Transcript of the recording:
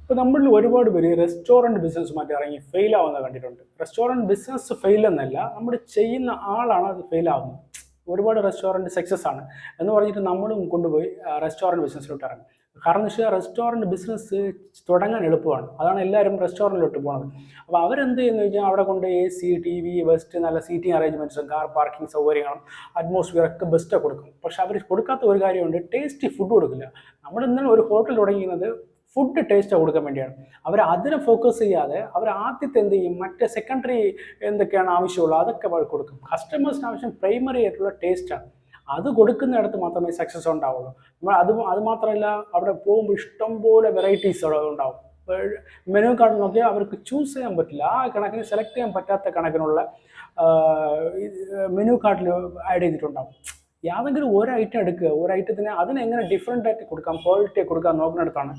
ഇപ്പോൾ നമ്മളിൽ ഒരുപാട് പേര് റെസ്റ്റോറൻറ്റ് ബിസിനസ്സുമായിട്ട് ഇറങ്ങി ഫെയിൽ ആവുന്നത് കണ്ടിട്ടുണ്ട്. റെസ്റ്റോറൻറ്റ് ബിസിനസ് ഫെയിൽ എന്നല്ല, നമ്മൾ ചെയ്യുന്ന ആളാണ് അത് ഫെയിൽ ആവുന്നത്. ഒരുപാട് റെസ്റ്റോറൻറ്റ് സക്സസ് ആണ് എന്ന് പറഞ്ഞിട്ട് നമ്മളും കൊണ്ടുപോയി റെസ്റ്റോറൻറ്റ് ബിസിനസ്സിലോട്ട് ഇറങ്ങും. കാരണം എന്ന് വെച്ചാൽ റെസ്റ്റോറൻറ്റ് ബിസിനസ് തുടങ്ങാൻ എളുപ്പമാണ്, അതാണ് എല്ലാവരും റെസ്റ്റോറൻറ്റിലോട്ട് പോകുന്നത്. അപ്പോൾ അവരെന്ത് ചെയ്യുന്നു വെച്ചാൽ അവിടെ കൊണ്ട് AC, TV, ബെസ്റ്റ് നല്ല സീറ്റിംഗ് അറേഞ്ച്മെൻറ്റ്സും കാർ പാർക്കിംഗ് സൗകര്യങ്ങളും അറ്റ്മോസ്ഫിയർ ഒക്കെ ബെസ്റ്റ് കൊടുക്കും. പക്ഷെ അവർ കൊടുക്കാത്ത ഒരു കാര്യമുണ്ട്, ടേസ്റ്റി ഫുഡ് കൊടുക്കില്ല. നമ്മൾ ഇന്നലെ ഒരു ഹോട്ടൽ തുടങ്ങിയത് ഫുഡ് ടേസ്റ്റ് കൊടുക്കാൻ വേണ്ടിയാണ്. അവർ അതിനെ ഫോക്കസ് ചെയ്യാതെ അവർ ആദ്യത്തെ എന്ത് ചെയ്യും, മറ്റേ സെക്കൻഡറി എന്തൊക്കെയാണ് ആവശ്യമുള്ളത് അതൊക്കെ അവർ കൊടുക്കും. കസ്റ്റമേഴ്സിന് ആവശ്യം പ്രൈമറി ആയിട്ടുള്ള ടേസ്റ്റാണ്. അത് കൊടുക്കുന്നിടത്ത് മാത്രമേ സക്സസ് ഉണ്ടാവുള്ളൂ. നമ്മൾ അത് മാത്രമല്ല, അവിടെ പോകുമ്പോൾ ഇഷ്ടംപോലെ വെറൈറ്റീസ് ഉണ്ടാവും. മെനു കാർഡ് നോക്കിയാൽ അവർക്ക് ചൂസ് ചെയ്യാൻ പറ്റില്ല, ആ കണക്കിന് സെലക്ട് ചെയ്യാൻ പറ്റാത്ത കണക്കിനുള്ള മെനു കാർഡിൽ ആഡ് ചെയ്തിട്ടുണ്ടാവും. യാതെങ്കിലും ഒരു ഐറ്റം എടുക്കുക, ഒരു ഐറ്റത്തിന് അതിനെങ്ങനെ ഡിഫറെൻ്റ് ആയിട്ട് കൊടുക്കാം, ക്വാളിറ്റി കൊടുക്കാൻ നോക്കുന്നിടത്താണ്